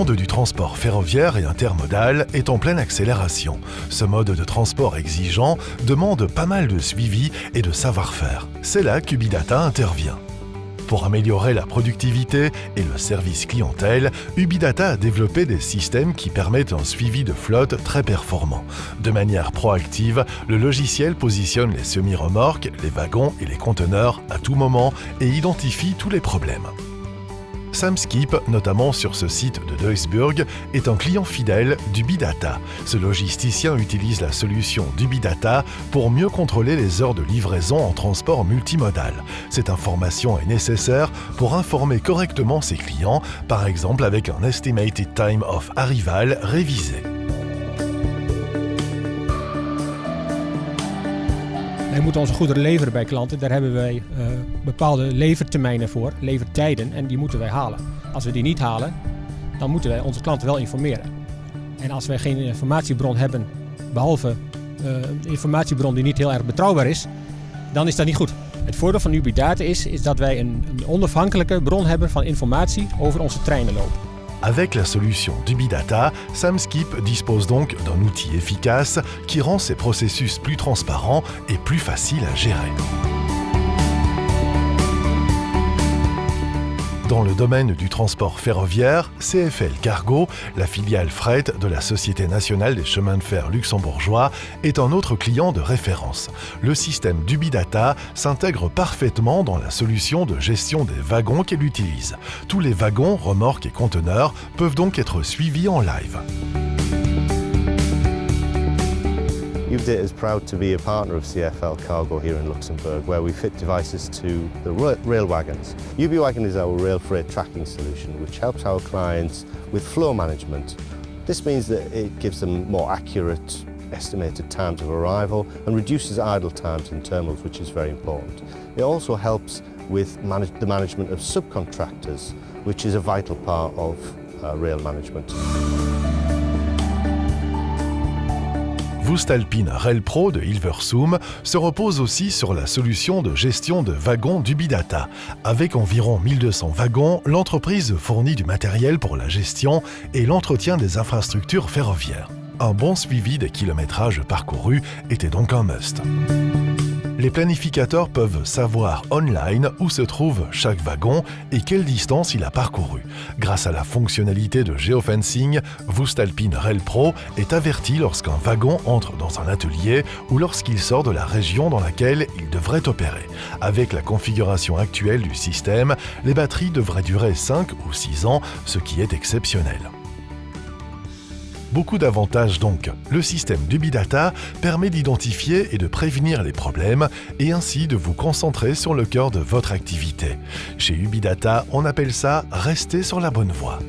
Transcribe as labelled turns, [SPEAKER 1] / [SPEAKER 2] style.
[SPEAKER 1] monde du transport ferroviaire et intermodal est en pleine accélération. Ce mode de transport exigeant demande pas mal de suivi et de savoir-faire. C'est là qu'Ubidata intervient. Pour améliorer la productivité et le service clientèle, Ubidata a développé des systèmes qui permettent un suivi de flotte très performant. De manière proactive, le logiciel positionne les semi-remorques, les wagons et les conteneurs à tout moment et identifie tous les problèmes. Samskip, notamment sur ce site de Duisburg, est un client fidèle d'Ubidata. Ce logisticien utilise la solution d'Ubidata pour mieux contrôler les heures de livraison en transport multimodal. Cette information est nécessaire pour informer correctement ses clients, par exemple avec un Estimated Time of Arrival révisé.
[SPEAKER 2] Wij moeten onze goederen leveren bij klanten. Daar hebben wij bepaalde levertermijnen voor, levertijden, en die moeten wij halen. Als we die niet halen, dan moeten wij onze klanten wel informeren. En als wij geen informatiebron hebben, behalve een informatiebron die niet heel erg betrouwbaar is, dan is dat niet goed. Het voordeel van Ubidata is dat wij een onafhankelijke bron hebben van informatie over onze treinenloop.
[SPEAKER 1] Avec la solution d'Ubidata, Samskip dispose donc d'un outil efficace qui rend ses processus plus transparents et plus faciles à gérer. Dans le domaine du transport ferroviaire, CFL Cargo, la filiale fret de la Société nationale des chemins de fer luxembourgeois, est un autre client de référence. Le système d'Ubidata s'intègre parfaitement dans la solution de gestion des wagons qu'elle utilise. Tous les wagons, remorques et conteneurs peuvent donc être suivis en live.
[SPEAKER 3] Ubidata is proud to be a partner of CFL Cargo here in Luxembourg, where we fit devices to the rail wagons. UbiWagon is our rail freight tracking solution, which helps our clients with flow management. This means that it gives them more accurate estimated times of arrival and reduces idle times in terminals, which is very important. It also helps with the management of subcontractors, which is a vital part of rail management.
[SPEAKER 1] Voestalpine Railpro de Hilversum se repose aussi sur la solution de gestion de wagons d'Ubidata. Avec environ 1200 wagons, l'entreprise fournit du matériel pour la gestion et l'entretien des infrastructures ferroviaires. Un bon suivi des kilométrages parcourus était donc un must. Les planificateurs peuvent savoir online où se trouve chaque wagon et quelle distance il a parcouru. Grâce à la fonctionnalité de géofencing, Voestalpine Railpro est averti lorsqu'un wagon entre dans un atelier ou lorsqu'il sort de la région dans laquelle il devrait opérer. Avec la configuration actuelle du système, les batteries devraient durer 5 ou 6 ans, ce qui est exceptionnel. Beaucoup d'avantages donc. Le système d'Ubidata permet d'identifier et de prévenir les problèmes et ainsi de vous concentrer sur le cœur de votre activité. Chez Ubidata, on appelle ça « rester sur la bonne voie ».